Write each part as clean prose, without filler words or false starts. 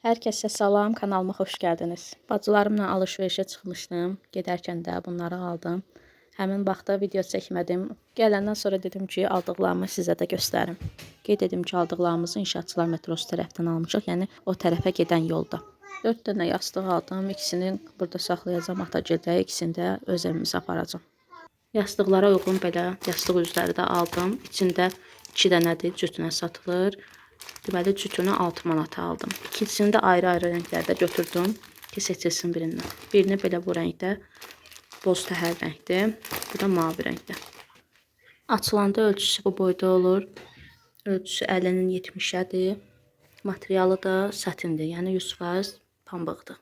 Hər kəsə salam, kanalıma xoş gəldiniz. Bacılarımla alış-verişə çıxmışdım. Gedərkən də bunları aldım. Həmin vaxtda video çəkmədim. Gələndən sonra dedim ki, aldıqlarımı sizə də göstərim. Qeyd edim ki, aldıqlarımızı İnşaatçılar metrosu tərəfdən almışıq. Yəni o tərəfə gedən yolda. 4 dənə yastıq aldım. İkisini burada saxlayacağım Atagildə, ikisini də öz evimizə aparacağım. Yastıqlara uyğun belə yastıq üzləri də aldım. İçində 2 dənədir, cütünə satılır. Deməli, cütünü 6 manata aldım. İkisini də ayrı-ayrı rənglərdə götürdüm ki, seçilsin birindən. Birini belə bu rəngdə, boz təhər rəngdir. Bu da mavi rəngdə. Açılanda ölçüsü bu boyda olur. Ölçüsü 50-nin 70-ədir. Materialı da satindir, yəni 100% pambıqdır.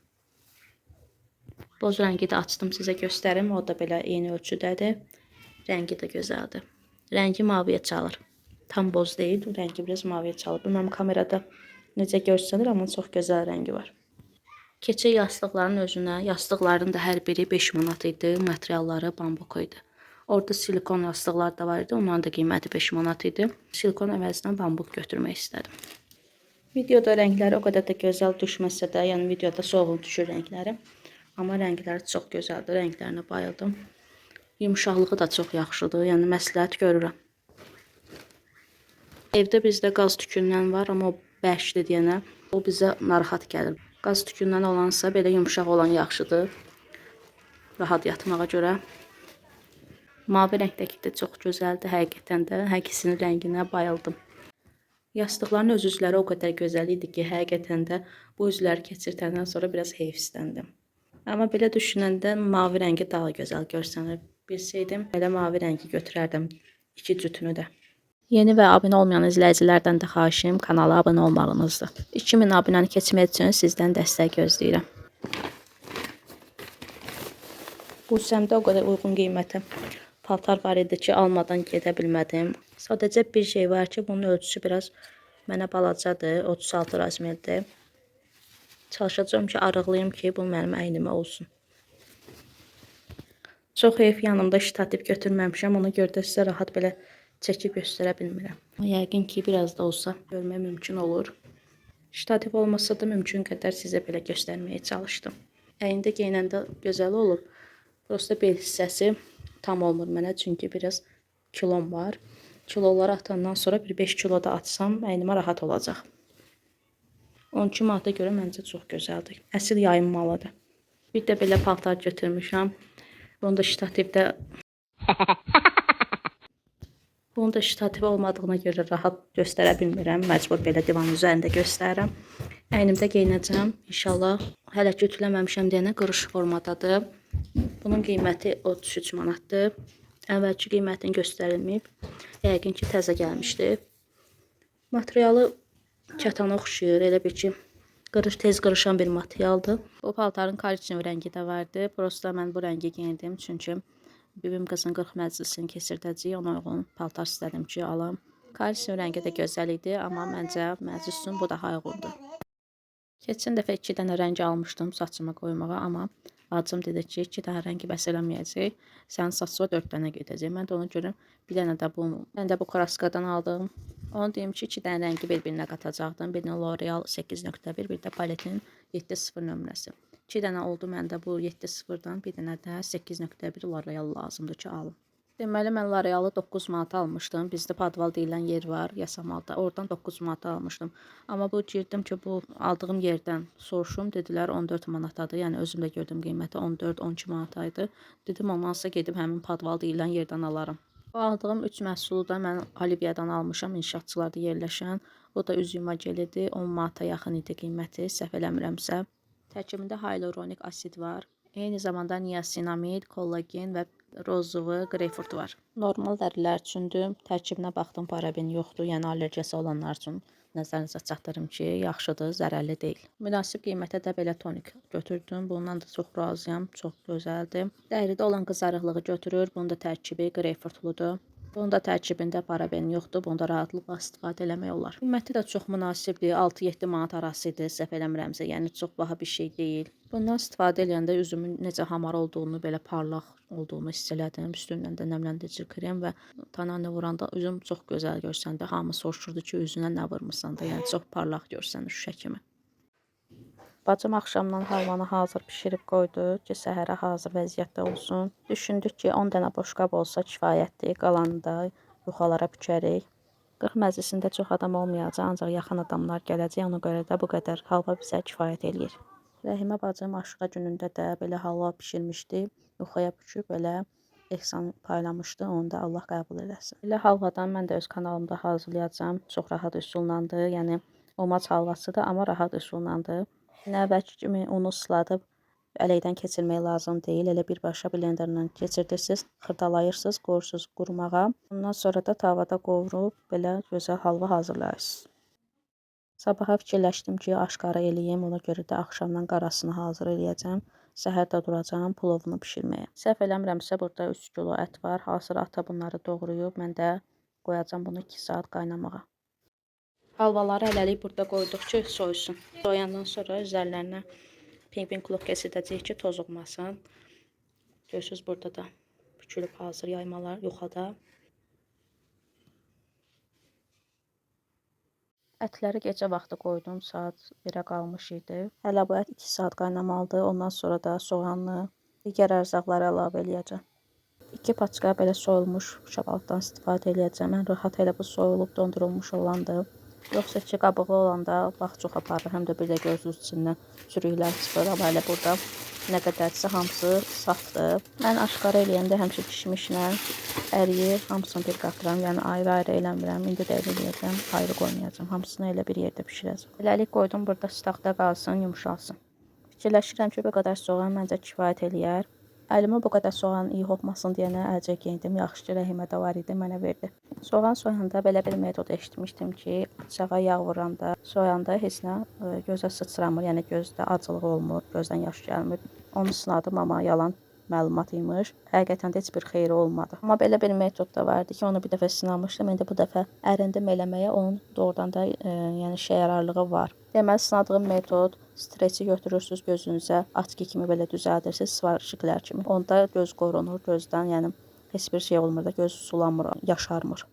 Boz rəngi də açdım sizə göstərim. O da belə eyni ölçüdədir. Rəngi də gözəldir. Rəngi maviyə çalır. Tam boz deyil, rəngi biraz maviyə çalır. Bilməm kamerada necə görsənir, amma çox gözəl rəngi var. Keçək yastıqların özünə. Yastıqların da hər biri 5 manat idi. Materialları bambuk idi. Orada silikon yastıqlar da var idi. Onların da qiyməti 5 manat idi. Silikon əvəzinə bambuk götürmək istədim. Videoda rəngləri o qədər də gözəl düşməsə də, yəni videoda solğun düşür rəngləri. Amma rəngləri çox gözəldir. Rənglərinə bayıldım. Yumuşaqlığı da çox yaxşıdır. Yəni məsləhət görürəm. Evdə bizdə qaz tükündən var, amma o bərkdir deyənə o bizə narahat gəlir. Qaz tükündən olansa belə yumşaq olan yaxşıdır. Rahat yatmağa görə. Mavi rəngdəki də çox gözəldir həqiqətən də. Hər ikisinin rənginə bayıldım. Yastıqların öz üzləri o qədər gözəl idi ki, həqiqətən də bu üzləri keçirtəndən sonra biraz heyfsləndim. Amma belə düşünəndə mavi rəngi daha gözəl görsənir. Bilsəydim belə mavi rəngi götürərdim 2 cütünü də. Yeni və abunə olmayan izləyicilərdən də xahişim kanala abunə olmağınızdır. 2000 abunəni keçmək üçün sizdən dəstək gözləyirəm. Bu səmdə o qədər uyğun qiymətə paltar var idi ki, almadan gedə bilmədim. Sadəcə bir şey var ki, bunun ölçüsü biraz mənə balacadır, 36 razmerdir. Çalışacağım ki, arıqlayım ki, bu mənim əynimə olsun. Çox heyf yanımda ştativ götürməmişəm, ona görə də sizə rahat belə çəkib göstərə bilmirəm. Yəqin ki, biraz da olsa görmək mümkün olur. Ştativ olmasa da mümkün qədər sizə belə göstərməyə çalışdım. Əyində geyinəndə gözəl olur. Prosta bel hissəsi tam olmur mənə, çünki biraz kilom var. Kiloları atandan sonra bir 5 kilo da atsam əynimə rahat olacaq. 12 manata görə məncə çox gözəldir. Əsl yayınmalıdır. Bir də belə paltar götürmüşəm. Bunu da ştativdə Bunun da ştativ olmadığına görə rahat göstərə bilmirəm. Məcbur belə divan üzərində göstərirəm. Əynimdə geyinəcəm. İnşallah hələ ki ütüləməmişəm deyənə qırış formadadır. Bunun qiyməti 33 manatdır. Əvvəlki qiymətini göstərilməyib. Yəqin ki, təzə gəlmişdir. Materialı kətana oxşuyur. Elə bir ki, tez qırışan bir materialdır. Bu paltarın korичневый rəngi də vardı. Prosta mən bu rəngi geyindim. Çünki bibim qızın 40 məclisini keçirdəcəyik. Ona uyğun paltar istədim ki, alam. Korичневый rəngi də gözəl idi. Amma məncə məclis üçün bu daha uyğundur. Keçən dəfə 2 dənə rəng almışdım saçıma qoymağa. Amma bacım dedi ki, 2 dənə rəngi bəs eləməyəcək. Sənin saçına 4 dənə gedəcək. Mən də ona görə bir dənə də bu kraskadan aldım. Onu deyim ki, 2 dənə rəngi bir-birinə qatacaqdım. Birini L'Oreal 8.1, bir də paletin 7.0 nömrəsi. 2 dənə oldu məndə bu 7.0-dan, bir dənə də 8.1 L'Oreal lazımdır ki, alım. Deməli, mən L'Orealı 9 manata almışdım. Bizdə padval deyilən yer var, Yasamalda. Oradan 9 manata almışdım. Amma bu girdim ki, bu aldığım yerdən soruşum. Dedilər 14 manatadır. Yəni, özüm də gördüm qiyməti 14-12 manataydı. Dedim, olmazsa gedib həmin padval deyilən yerdən alaram. Bu aldığım 3 məhsulu da mən Oliviyadan almışam, inşaatçılarda yerləşən. O da üz yuma gelidir. 10 manata yaxın idi qiyməti, səhv eləmirəmsə. Tərkibində hialuronik asid var. Eyni zamanda niasinamid, kollagen və rozuvu, qreyfurt var. Normal dərilər üçündür. Tərkibinə baxdım, paraben yoxdur. Yəni allergiyası olanlar üçün nəzərinizə çatdırım ki, yaxşıdır, zərərli deyil. Münasib qiymətə də belə tonik götürdüm. Bundan da çox razıyam, çox gözəldir. Dəridə olan qızarıqlığı götürür. Bunun da tərkibi qreyfurtludur. Bunun da tərkibində paraben yoxdur. Bunda rahatlıqla istifadə eləmək olar. Qiyməti də çox münasibdir. 6-7 manat arasıdır, səhv eləmirəmsə. Yəni çox baha bir şey deyil. Bundan istifadə edəndə üzümün necə hamar olduğunu, belə parlaq olduğunu hiss elədim. Üstündən də nəmləndirici krem və tananı vuranda üzüm çox gözəl görsəndə. Hamı soruşurdu ki, üzünə nə vurmuşsan da, yəni çox parlaq görsənir şüşə kimi. Bacım axşamdan halvanı hazır bişirib qoydu ki, səhərə hazır vəziyyətdə olsun. Düşündük ki, 10 dənə boşqab olsa kifayətdir, qalanını da yuxalara bükərik. 40 məclisində çox adam olmayacaq, ancaq yaxın adamlar gələcək, ona görə də bu qədər halva bizə kifayət eləyir. Rəhimə bacım aşıra günündə də belə halva bişirmişdi, yuxaya büküb belə ehsan paylamışdı, onu da Allah qəbul eləsin. Belə halvadan mən də öz kanalımda hazırlayacağam, çox rahat üsullandır, yəni omac halvasıdır, amma rahat üsullandır. Əvvəlki kimi unu ısladıb ələkdən keçirmək lazım deyil. Elə birbaşa blenderlə keçirdirsiniz, xırdalayırsınız, qoyursunuz qurumağa. Ondan sonra da tavada qovurub belə gözəl halva hazırlayırsınız. Sabaha fikirləşdim ki, aşqara eləyim, ona görə də axşamdan qarasını hazır eləyəcəm. Səhər də duracağam plovunu bişirməyə. Səhv eləmirəmsə burada 3 kilo ət var. Hazır ata bunları doğrayıb, mən də qoyacağam bunu 2 saat qaynamağa. Halvaları hələlik burada qoyduq ki, soyusun. Soyandan sonra üzərlərinə pingvin klop kəsidəcəyik ki, toz olmasın. Görürsünüz, burada da bükülüb hazır yaymalar yuxada. Ətləri gecə vaxtı qoydum, saat 1-ə qalmış idi. Hələ bu ət 2 saat qaynamalıdır. Ondan sonra da soğanlı, digər ərzaqları əlavə eləyəcəm. 2 paçka belə soyulmuş şokoladdan istifadə eləyəcəm. Ən rahat elə bu soyulub dondurulmuş olandır. Yoxsa ki, qabığı olanda vaxt çox aparır, həm də bir də gözünüz içindən çürüklər çıxır. Amma elə burada nə qədərsə hamısı safdır. Mən aşqara eləyəndə həmişə kişmişlə əriyir, hamısını bir qatıram. Yəni ayrı-ayrı eləmirəm. İndi də eləyəcəm, ayrı qoymayacam. Hamısını elə bir yerdə bişirəcəm. Eləlik qoydum, burada staqda qalsın, yumşalsın. Fikirləşirəm ki, bu qədər soğan məncə kifayət eləyər. Əlimə bu qədər soğan iyi olmasın deyənə əlcək geyindim. Yaxşı ki, Rəhimə də var idi, mənə verdi. Soğan soyanda belə bir metod eşitmişdim ki, bıçağa yağ vuranda, soyanda heç nə gözə sıçramır, yəni gözdə acılıq olmur, gözdən yaş gəlmir. Onu sınadım, amma yalan məlumat imiş. Həqiqətən də heç bir xeyri olmadı. Amma belə bir metod da vardı ki, onu bir dəfə sınamışdım. İndi bu dəfə ərindim eləməyə, onun doğrudan da yəni işə yararlığı var. Deməli, sınadığım metod stresi götürürsünüz gözünüzə, açki kimi belə düzəldirsiniz, svarışıqlar kimi. Onda göz qorunur, gözdən, yəni heç bir şey olmur da, göz sulanmır, yaşarmır.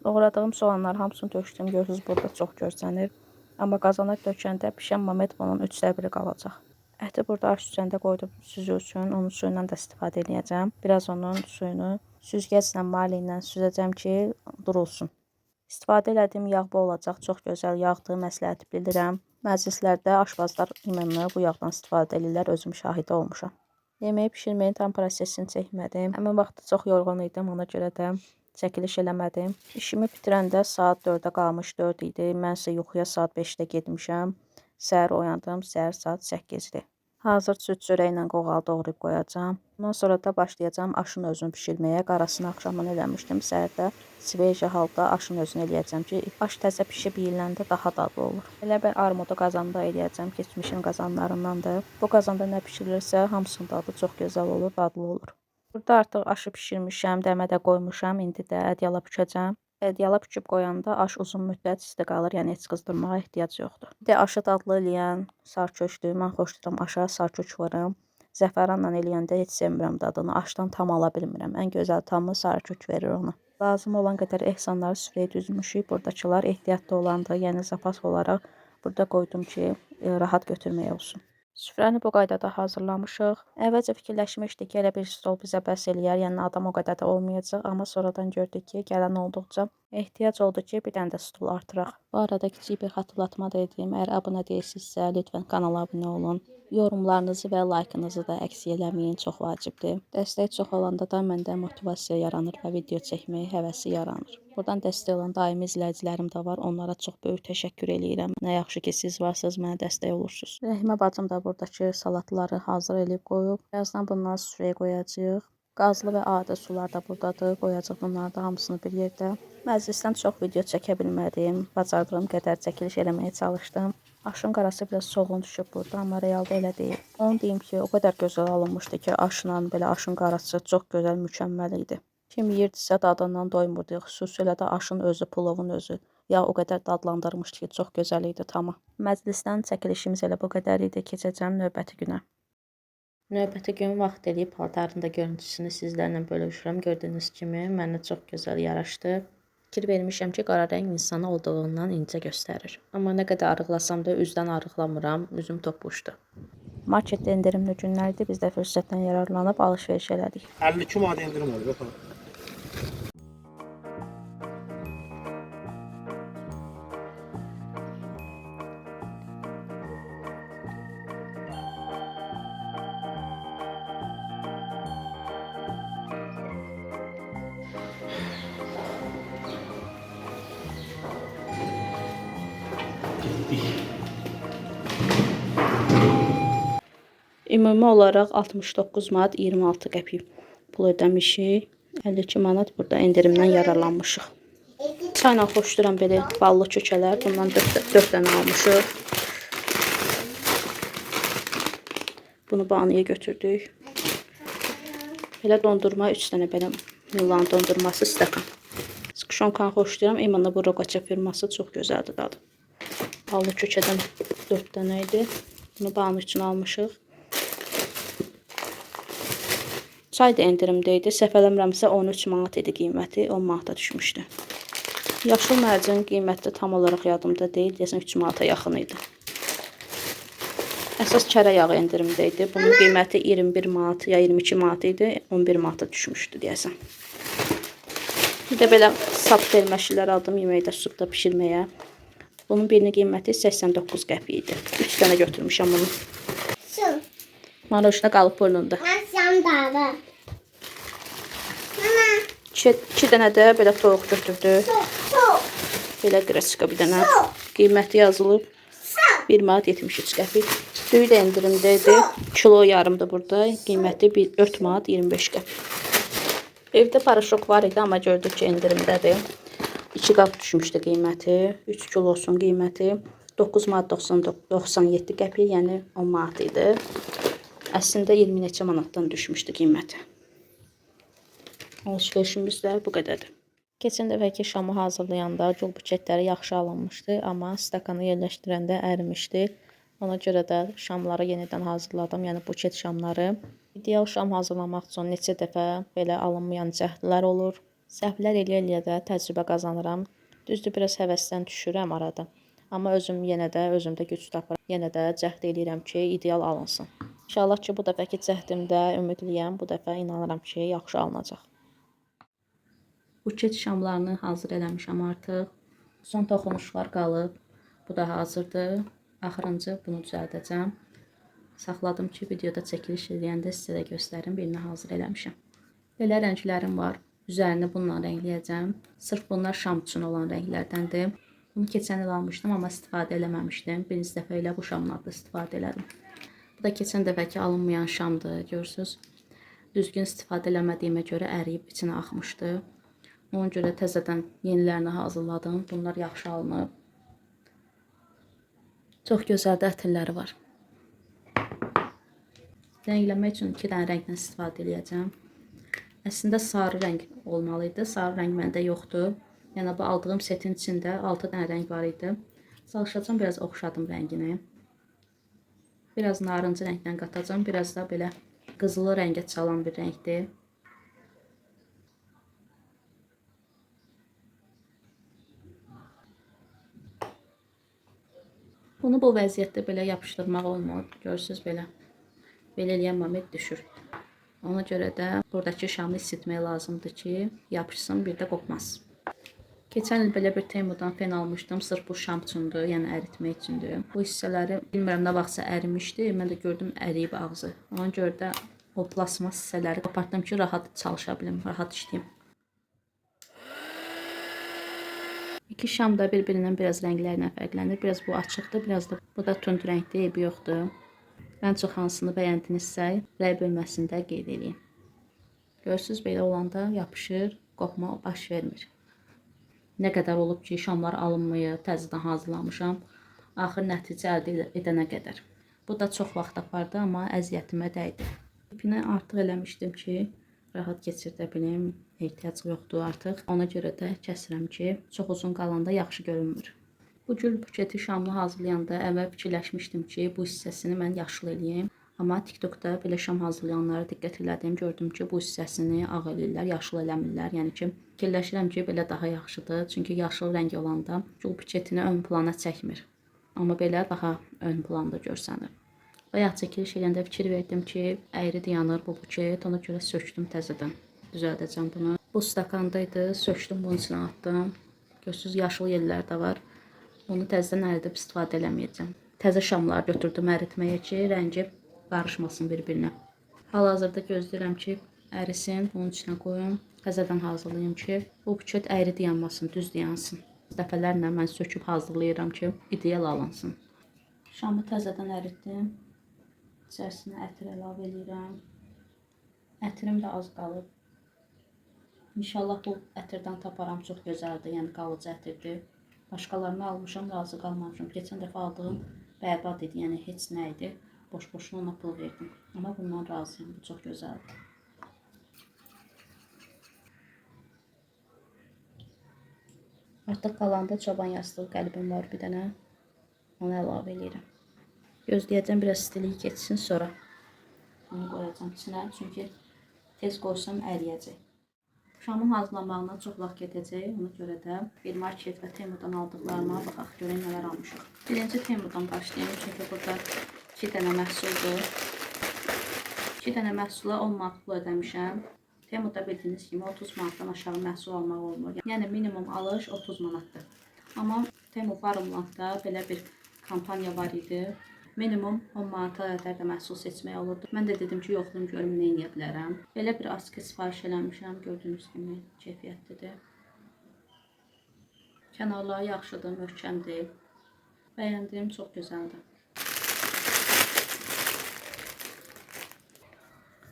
Doğradığım soğanlar hamısını tökdüm, görürsünüz burada çox görsənir. Amma qazana dökəndə pişən moment bunun 3/4 qalacaq. Əti burada aş süzəndə qoydum süzülsün, onun suyundan da istifadə edəcəm. Biraz onun suyunu süzgəclə, mali ilə süzəcəm ki, durulsun. İstifadə elədiyim yağ bu olacaq, çox gözəl yağdır, məsləhət bildirəm. Məclislərdə aşpazlar ümumi bu yağdan istifadə edirlər, özüm şahidi olmuşam. Yeməyi bişirməyin tam prosesini çəkmədim. Həmin vaxtda çox yorğun idim, ona görə də çəkiliş eləmədim. İşimi bitirəndə saat 4-ə qalmış 4 idi. Mən isə yuxuya saat 5-də getmişəm. Səhər oyandım, səhər saat 8-dir. Hazır süd çörəklə qoğal doğrayıb qoyacağam. Ondan sonra da başlayacağam aşın özünü bişirməyə. Qarasını axşamdan eləmişdim. Səhərdə sveja halda aşın özünü eləyəcəm ki, aş təzə bişib yeyiləndə daha dadlı olur. Elə bir armudu qazanda eləyəcəm. Keçmişin qazanlarındandır. Bu qazanda nə bişirilirsə hamısının dadı çox gözəl olur, dadlı olur. Burada artıq aşı bişirmişəm, dəmədə qoymuşam. İndi də ədyala bükəcəm. Ədyala büküb qoyanda aş uzun müddət isti qalır, yəni heç qızdırmağa ehtiyac yoxdur. Bir də aşı dadlı eləyən sarköçdür. Mən xoşlayıram aşa sarköç vurım. Zəfəranla eləyəndə heç sevmirəm dadını. Aşdan tam ala bilmirəm. Ən gözəl tamı sarkök verir ona. Lazım olan qədər ehsanları süfrəyə düzmüşük. Buradakılar ehtiyatlı olandır. Yəni zapas olaraq burada qoydum ki, rahat götürmək olsun. Süfrəni bu qaydada hazırlamışıq. Əvvəlcə fikirləşmişdik ki, elə bir stol bizə bəs eləyər. Yəni adam o qədər də olmayacaq. Amma sonradan gördük ki, gələn olduqca ehtiyac oldu ki, bir dənə də stol artıraq. Bu arada kiçik bir xatırlatma da edeyim. Əgər abunə deyilsinizsə, lütfən kanala abunə olun. Yorumlarınızı və laykınızı da əksik eləməyin, çox vacibdir. Dəstək çox olanda da məndə motivasiya yaranır və video çəkməyə həvəsi yaranır. Buradan dəstək olan daimi izləyicilərim də var. Onlara çox böyük təşəkkür eləyirəm. Nə yaxşı ki, siz varsınız, mənə dəstək olursunuz. Rəhimə bacım da buradakı salatları hazır eləyib qoyub. Birazdan bunları süfrəyə qoyacağıq. Qazlı və adi sular da buradadır. Qoyacaq bunları da hamısını bir yerdə. Məclisdən çox video çəkə bilmədim. Bacardığım qədər çəkiliş eləməyə çalışdım. Aşın qarası biraz soğun düşüb burada, amma realda elə deyil. Onu deyim ki, o qədər gözəl alınmışdı ki, aşla belə aşın qarası çox gözəl, mükəmməl idi. Kim yeyirdisə dadından doymurdu. Xüsusilə də aşın özü, pulovun özü. Ya o qədər dadlandırmışdı ki, çox gözəl idi tamam. Məclisdən çəkilişimiz elə bu qədər idi. Keçəcəm növbəti günə. Növbəti gün vaxt eləyib paltarın da görüntüsünü sizlərlə bölüşürəm. Gördüyünüz kimi mənə çox gözəl yaraşdı. Fikir vermişəm ki, qara rəng insanı olduğundan incə göstərir. Amma nə qədər arıqlasam da üzdən arıqlamıram, üzüm toppuşdu. Marketdə endirimli günlərdir. Biz də fürsətdən yararlanıb alış-veriş elədik. 52 manat endirim olur. Bakalım. Ümumi olaraq 69 manat 26 qəpik pul ödəmişik. 52 manat burada endirimdən yararlanmışıq. Çayla xoşduram belə ballı kökələr. Bundan 4 dənə almışıq. Bunu banıya götürdük. Belə dondurma 3 dənə belə Milan dondurması stəkan. Skuşonkanı xoşlayıram. İmanla bu Rogaça firması çox gözəldir dadı. Ballı kökədən 4 dənə idi. Bunu banı üçün almışıq. Çay da endirimdə idi. Səhv eləmirəmsə 13 manat idi qiyməti. 10 manata düşmüşdü. Yaşıl mərcin qiyməti tam olaraq yadımda deyil. Deyəsən 3 manata yaxın idi. Əsas kərə yağı endirimdə idi. Bunun qiyməti 21 manat ya 22 manat idi. 11 manata düşmüşdü deyəsən. Bir də belə sap verməşlər aldım yeməkdə, sübdə bişirməyə. Bunun birinin qiyməti 89 qəpik idi. 3 dənə götürmüşəm bunu. Marojna qalıb burnunda. 2 dənə də belə toyuq götürdük. Belə qreçka bir dənə. Qiyməti yazılıb 1 manat 73 qəpik. Düyü də endirimdə idi. Kilo yarımdır burada. Qiyməti 4 manat 25 qəpik. Evdə paraşok var idi, amma gördük ki, endirimdədir. 2 qap düşmüşdü qiyməti. 3 kilosun qiyməti 9 manat 97 qəpik, yəni 10 manat idi. Əslində 20 neçə manatdan düşmüşdü qiyməti. Alış-verişimiz də bu qədərdir. Keçən dəfəki şamı hazırlayanda gül buketləri yaxşı alınmışdı, amma stakanı yerləşdirəndə ərimişdi. Ona görə də şamları yenidən hazırladım, yəni buket şamları. İdeal şam hazırlamaq üçün neçə dəfə belə alınmayan cəhdlər olur. Səhvlər eləyə-eləyə də təcrübə qazanıram. Düzdür, biraz həvəsdən düşürəm arada. Amma özümdə güc tapıram. Yenə də cəhd eləyirəm ki, ideal alınsın. İnşallah ki, bu dəfəki cəhdimdə ümidliyəm. Bu dəfə inanıram ki, yaxşı alınacaq. Buket şamlarını hazır eləmişəm artıq. Son toxunuşlar qalıb. Bu da hazırdır. Axırıncı bunu düzəldəcəm. Saxladım ki, videoda çəkiliş eləyəndə sizə də göstərim. Birini hazır eləmişəm. Belə rənglərim var. Üzerini bununla rəngləyəcəm. Sırf bunlar şam üçün olan rənglərdəndir. Bunu keçən il almışdım, amma istifadə eləməmişdim. Birinci dəfə ilə bu şamlardan istifadə elədim. Bu da keçən dəfəki alınmayan şamdır, görürsünüz. Düzgün istifadə eləmədiyimə görə əriyib içinə axmışdı. Ona görə təzədən yenilərini hazırladım. Bunlar yaxşı alınıb. Çox gözəl də ətirləri var. Rəngləmək üçün 2 dənə rəngdən istifadə edəcəm. Əslində sarı rəng olmalıydı. Sarı rəng məndə yoxdur. Yəni bu aldığım setin içində 6 dənə rəng var idi. Çalışacağım, biraz oxşadım rəngini. Biraz narıncı rəngdən qatacağım. Biraz da belə qızılı rəngə çalan bir rəngdir. Bunu bu vəziyyətdə belə yapışdırmaq olmur. Görürsünüz belə. Belə eləyən moment düşür. Ona görə də buradakı şamı isitmək lazımdır ki, yapışsın, bir də qopmaz. Keçən il belə bir Temudan fen almışdım. Sırf bu şam üçündür, yəni əritmək üçündür. Bu hissələri bilmirəm nə vaxtsa ərimişdi. Mən də gördüm əriyib ağzı. Ona görə də o plasmas hissələri qopartdım ki, rahat çalışa bilim, rahat işləyim. İki şam da bir-birindən biraz rənglərlə fərqlənir. Biraz bu açıqdır, biraz da bu da tünd rəngdir, eybi yoxdur. Ən çox hansını bəyəndinizsə, rəy bölməsində qeyd edin. Görürsünüz, belə olanda yapışır, qopma baş vermir. Nə qədər olub ki, şamlar alınmayıb, təzədən hazırlamışam. Axır nəticə əldə edənə qədər. Bu da çox vaxt apardı, amma əziyyətimə dəydi. İpini artıq eləmişdim ki, rahat keçirdə bilim, ehtiyac yoxdur artıq. Ona görə də kəsirəm ki, çox uzun qalanda yaxşı görünmür. Bu gül buketi şamlı hazırlayanda əvvəl fikirləşmişdim ki, bu hissəsini mən yaşıl eləyim. Amma TikTokda belə şam hazırlayanlara diqqət elədim. Gördüm ki, bu hissəsini ağ eləyirlər, yaşıl eləmirlər. Yəni ki, fikirləşirəm ki, belə daha yaxşıdır. Çünki yaşıl rəng olanda bu buketini ön plana çəkmir. Amma belə daha ön planda görsənir. Bayaq çəkiliş eləyəndə fikir verdim ki, əyri dayanır bu buket. Ona görə sökdüm təzədən. Düzəldəcəm bunu. Bu stakandaydı, sökdüm, bunun içine atdım. Görürsünüz, yaşıl yerlər də var. Bunu təzədən əridib istifadə eləməyəcəm. Təzə şamlar götürdüm əritməyə ki, rəngi qarışmasın bir-birinə. Hal-hazırda gözləyirəm ki, ərisin, bunun içinə qoyum. Təzədən hazırlayım ki, bu buket əyri dayanmasın, düz dayansın. Dəfələrlə mən söküb hazırlayıram ki, ideal alınsın. Şamı təzədən əritdim. İçərisinə ətir əlavə edirəm. Ətirim də az qalıb. İnşallah bu ətirdən taparam, çox gözəldir, yəni qalıcı ətirdir. Başqalarını almışam, razı qalmamışam. Keçən dəfə aldığım bərbad idi, yəni heç nə idi. Boş-boşuna ona pul verdim. Amma bundan razıyım, bu çox gözəldir. Artıq qalanda çoban yastığı qəlbim var bir dənə. Onu əlavə edirəm. Gözləyəcəm, biraz istilik keçsin, sonra onu qoyacam içinə. Çünki tez qoysam əriyəcək. Şamın hazırlanmağına çox vaxt gedəcək. Ona görə də bir market və Temudan aldıqlarıma baxaq, görək nələr almışıq. Birinci Temudan başlayayım. Çünki burada 2 dənə məhsuldur. 2 dənə məhsula 10 manat pul ödəmişəm. Temuda bildiyiniz kimi 30 manatdan aşağı məhsul almaq olmur. Yəni minimum alış 30 manatdır. Amma Temu Farmlandda belə bir kampaniya var idi. Minimum 10 manata qədər də məhsul seçmək olurdu. Mən də dedim ki, yoxlayım görüm nə edə bilərəm. Belə bir askı sifariş eləmişəm. Gördüyünüz kimi keyfiyyətlidir. Kənarları yaxşıdır, möhkəmdir. Bəyəndim, çox gözəldir.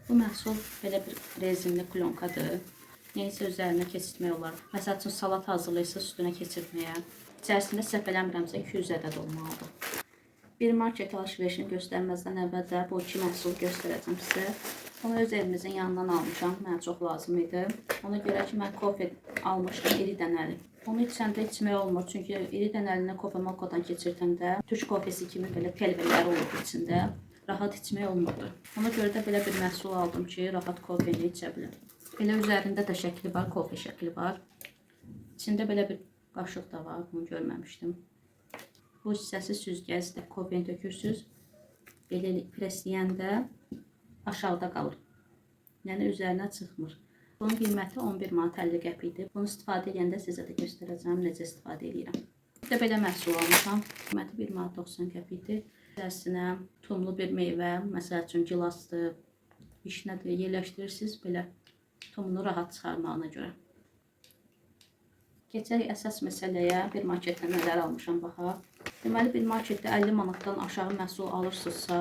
Bu məhsul belə bir rezinli plonkadır. Neysə üzərinə keçirtmək olar. Məsəl üçün salat hazırlayırsa üstünə keçirtməyə. İçərisində səhv eləmirəmsə 200 ədəd olmalıdır. Bir market alışverişini göstərməzdən əvvəl də bu 2 məhsulu göstərəcəm sizə. Onu öz evimizin yanından almışam. Mənə çox lazım idi. Ona görə ki, mən kofe almışdım iri dənəli. Onu içəndə içmək olmur. Çünki iri dənəlini kofe mokodan keçirtəndə Türk kofesi kimi belə telvelər olur içində. Rahat içmək olmurdu. Ona görə də belə bir məhsul aldım ki, rahat kofeni içə bilir. Belə üzərində də şəkli var, kofe şəkli var. İçində belə bir qaşıq da var. Bunu görməmişdim. Bu hissəsi süzgəcdir. Kofeni tökürsünüz. Belə presləyəndə aşağıda qalır. Yəni üzərinə çıxmır. Bunun qiyməti 11 manat 50 qəpikdir. Bunu istifadə edəndə sizə də göstərəcəm necə istifadə edirəm. Bir də belə məhsul almışam. Qiyməti 1 manat 90 qəpikdir. İçərisinə tumlu bir meyvə, məsəl üçün gilasdır, vişnədir, yerləşdirirsiniz belə tumunu rahat çıxarmağına görə. Keçək əsas məsələyə, bir marketdən nələr almışam baxaq. Deməli, bir marketdə 50 manatdan aşağı məhsul alırsınızsa,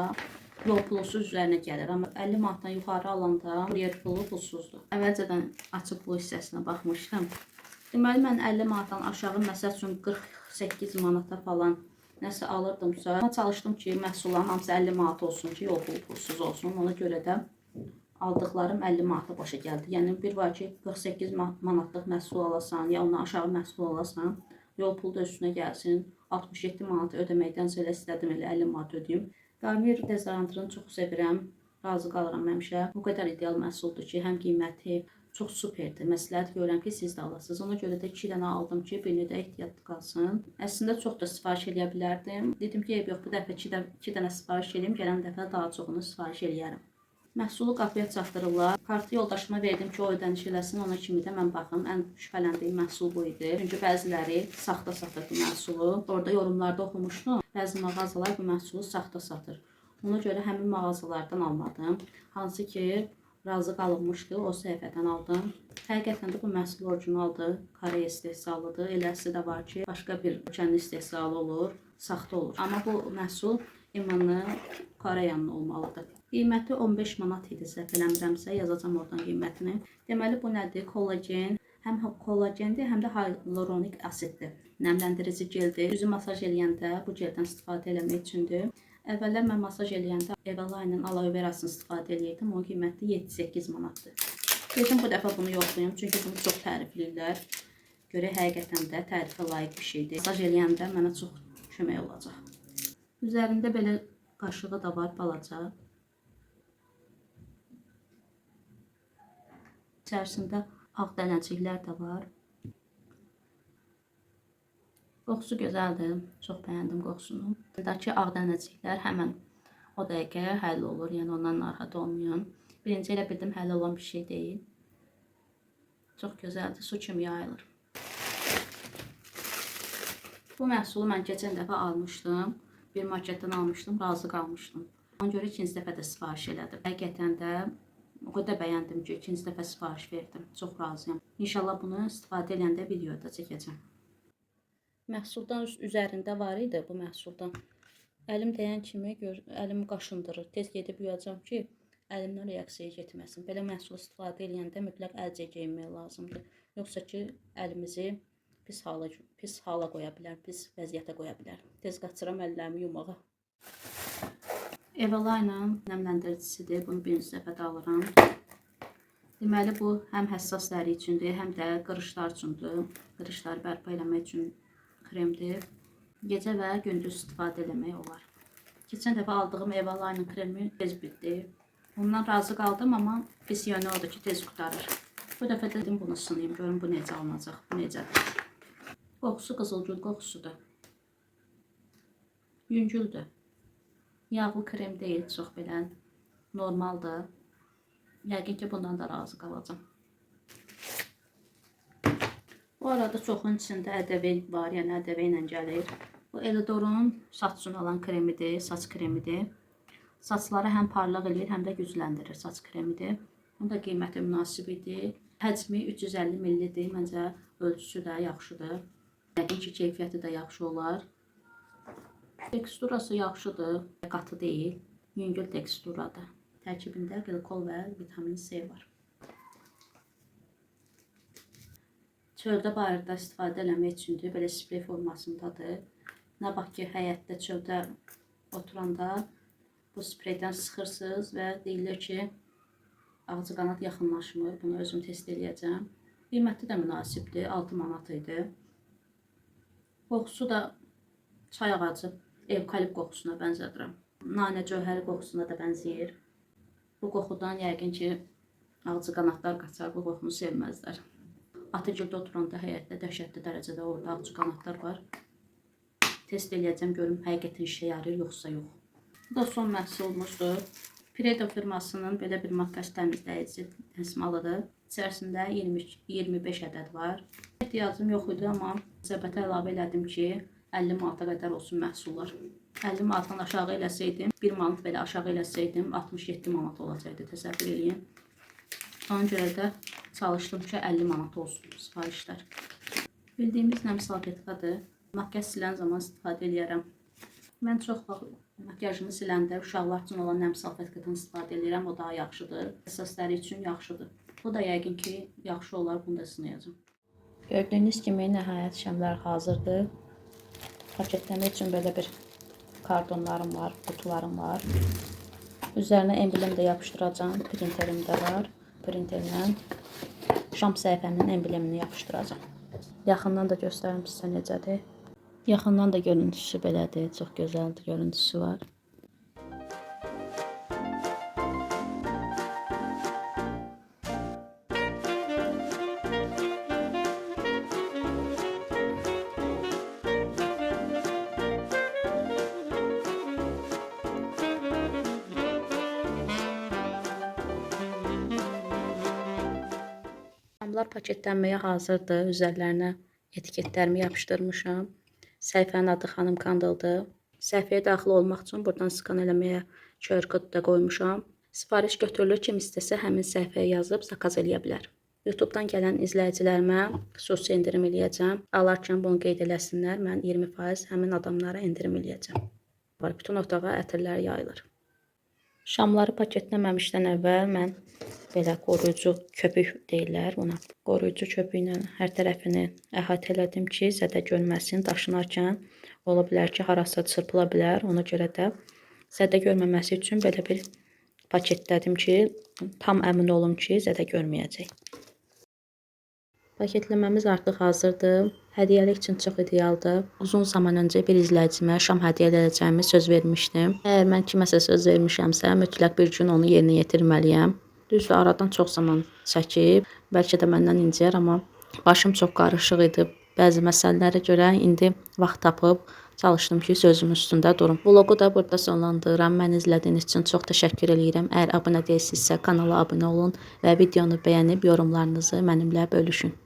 yol pulsuz üzərinə gəlir. Amma 50 manatdan yuxarı alanda yer pulu pulsuzdur. Əvvəlcədən açıb bu hissəsinə baxmışdım. Deməli, mən 50 manatdan aşağı, məsəl üçün 48 manata falan nəsə alırdımsa, çalışdım ki, məhsulların hamısı 50 manat olsun ki, yol pulu pulsuz olsun. Ona görə də aldıqlarım 50 manata başa gəldi. Yəni bir var ki, 48 manatlıq məhsul alasan, ya ondan aşağı məhsul alasan, yol pulu da üstünə gəlsin. 67 manat ödəməkdənsə elə istədim elə 50 manat ödəyim. Garnier dezodorantını çox sevirəm. Razı qalıram həmişə. Bu qədər ideal məhsuldur ki, həm qiyməti çox superdir. Məsləhət görürəm ki, siz də alasınız. Ona görə də 2 dənə aldım ki, birini də ehtiyatlı qalsın. Əslində çox da sifariş eləyə bilərdim. Dedim ki, yox, bu dəfə 2 dənə sifariş eləyim, gələn dəfə daha çoxunu sifariş eləyərəm. Məhsulu qapıya çatdırırlar. Kartı yoldaşıma verdim ki, o ödəniş eləsin, ona kimi də mən baxım. Ən şübhələndiyim məhsul bu idi. Çünki bəziləri saxta satır bu məhsulu. Orada yorumlarda oxumuşdum. Bəzi mağazalar bu məhsulu saxta satır. Ona görə həmin mağazalardan almadım. Hansı ki, razı qalınmışdı, o səhifədən aldım. Həqiqətən də bu məhsul orijinaldır, Koreya istehsalıdır. Eləsi də var ki, başqa bir ölkənin istehsalı olur, saxta olur. Amma bu məhsul İmanlı Koreyanın olmalıdır. Qiyməti 15 manat idi, səhv eləmirəmsə, yazacağam oradan qiymətini. Deməli, bu nədir? Kollagen. Həm kollagendir, həm də hyaluronik asiddir. Nəmləndirici geldir. Üzü masaj eləyəndə bu geldən istifadə eləmək üçündür. Əvvəllər mən masaj eləyəndə Evaline-ın aloe verasını istifadə eləyirdim. Onun qiyməti 7-8 manatdır. Dedim bu dəfə bunu yoxlayım, çünki bunu çox tərifləyirlər. Görə həqiqətən də tərifə layiq bir şeydir. Masaj eləyəndə mənə çox kömək olacaq. Üzərində belə qaşığı da var, balaca. İçərisində ağ dənəciklər də var. Qoxusu gözəldir. Çox bəyəndim qoxusunu. Buradakı ağ dənəciklər həmən o dəqiqə həll olur. Yəni ondan narahat olmayın. Birinci elə bildim həll olan bir şey deyil. Çox gözəldir. Su kimi yayılır. Bu məhsulu mən keçən dəfə almışdım. Bir marketdən almışdım. Razı qalmışdım. Ona görə ikinci dəfə də sifariş elədim. Həqiqətən də o qədər bəyəndim ki, ikinci dəfə sifariş verdim. Çox razıyam. İnşallah bunu istifadə edəndə videoda çəkəcəm. Məhsuldan üzərində var idi bu məhsuldan. Əlim dəyən kimi əlim qaşındırır. Tez gedib yuyacam ki, əlimdən reaksiyaya getməsin. Belə məhsul istifadə edəndə mütləq əlcə geyinmək lazımdır. Yoxsa ki, əlimizi pis hala qoya bilər, pis vəziyyətə qoya bilər. Tez qaçıram əllərimi yumağa. Eveline nəmləndiricisidir. Bunu birinci dəfədə alıram. Deməli, bu həm həssas dəri üçündür, həm də qırışlar üçündür. Qırışları bərpa eləmək üçün kremdir. Gecə və gündüz istifadə eləmək olar. Keçən dəfə aldığım Eveline kremi tez bitdi. Ondan razı qaldım, amma pis yönü odur ki, tez qutarır. Bu dəfə dedim bunu sınayım, görüm bu necə alınacaq, bu necədir. Qoxusu qızılgül qoxusudur. Yüngüldür. Yağlı krem deyil, çox belə normaldır. Yəqin ki, bundan da razı qalacam. Bu arada çoxun içində ədəvey var, yəni ədəvey ilə gəlir. Bu Elidor'un saç üçün alan kremidir, saç kremidir. Saçları həm parlaq eləyir, həm də gücləndirir saç kremidir. Bunun da qiyməti münasib idi. Həcmi 350 ml-dir. Məncə ölçüsü də yaxşıdır. Yəqin ki, keyfiyyəti də yaxşı olar. Teksturası yaxşıdır, qatı deyil. Yüngül teksturadır. Tərkibində qlikol və vitamin C var. Çöldə bayırda istifadə eləmək üçündür. Belə sprey formasındadır. Nə bax ki, həyətdə çöldə oturanda bu spreydən sıxırsınız və deyilir ki, ağcı qanad yaxınlaşmır. Bunu özüm test eləyəcəm. Qiyməti də münasibdir. 6 manat idi. Qoxusu da çay ağacı, evkalipt qoxusuna bənzədirəm. Nanə cövhəri qoxusuna da bənzəyir. Bu qoxudan yəqin ki, ağcı qanadlar qaçar. Bu qoxunu sevməzlər. Atıgüldə oturanda həyətdə dəhşətli dərəcədə orada ağcı qanadlar var. Test eləyəcəm, görüm həqiqətən işə yarayır, yoxsa yox. Bu da son məhsulumuzdur. Predo firmasının belə bir makyaj təmizləyici dəsmalıdır. İçərisində 25 ədəd var. İhtiyacım yox idi, amma səbətə əlavə elədim ki, 50 manata qədər olsun məhsullar. 50 manatdan aşağı eləsəydim, 1 manat belə aşağı eləsəydim, 67 manat olacaqdı, təsəvvür eləyin. Ona görə də çalışdım ki, 50 manat olsun sifarişlər. Bildiyimiz nəm salfetkadır. Makyaj silən zaman istifadə edirəm. Mən çox vaxt makyajımı siləndə uşaqlar üçün olan nəm salfetkadan istifadə edirəm. O daha yaxşıdır. Əsasları üçün yaxşıdır. Bu da yəqin ki, yaxşı olar. Bunu da sınayacağım. Gördüyünüz kimi nəhayət şəmlər hazırdır. Paketləmək üçün belə bir kartonlarım var, qutularım var. Üzərinə emblem də yapışdıracağım. Printerim də var. Printerlə şam səhifəmin emblemini yapışdıracağım. Yaxından da göstərim sizə necədir. Yaxından da görüntüsü belədir. Çox gözəldir, görüntüsü var. Şamlar paketlənməyə hazırdır. Üzərlərinə etiketlərimi yapışdırmışam. Səhifənin adı Xanım Kandıldır. Səhifəyə daxil olmaq üçün buradan skan eləməyə QR kodu da qoymuşam. Sifariş götürülür, kim istəsə həmin səhifəyə yazıb zakaz eləyə bilər. YouTube'dan gələn izləyicilərimə xüsusi endirim eləyəcəm. Alarkən bunu qeyd eləsinlər. Mən 20% həmin adamlara endirim eləyəcəm. Bütün otağa ətirlər yayılır. Şamları paketləməmişdən əvvəl mən belə qoruyucu köpük deyirlər buna. Qoruyucu köpüklə hər tərəfini əhatə elədim ki, zədə görməsin. Daşınarkən ola bilər ki, harasa çırpıla bilər. Ona görə də zədə görməməsi üçün belə bir paketlədim ki, tam əmin olum ki, zədə görməyəcək. Paketləməmiz artıq hazırdır. Hədiyyəlik üçün çox idealdır. Uzun zaman öncə bir izləyicimə şam hədiyyə edəcəyimi söz vermişdim. Əgər mən kiməsə söz vermişəmsə, mütləq bir gün onu yerinə yetirməliyəm. Düzdür, aradan çox zaman çəkib. bəlkə də məndən incəyər, amma başım çox qarışıq idi. Bəzi məsələlərə görə indi vaxt tapıb çalışdım ki, sözümün üstündə durum. Vloqu da burada sonlandırıram. Məni izlədiyiniz üçün çox təşəkkür edirəm. Əgər abunə deyilsinizsə kanala abunə olun və videonu bəyənib yorumlarınızı mənimlə bölüşün.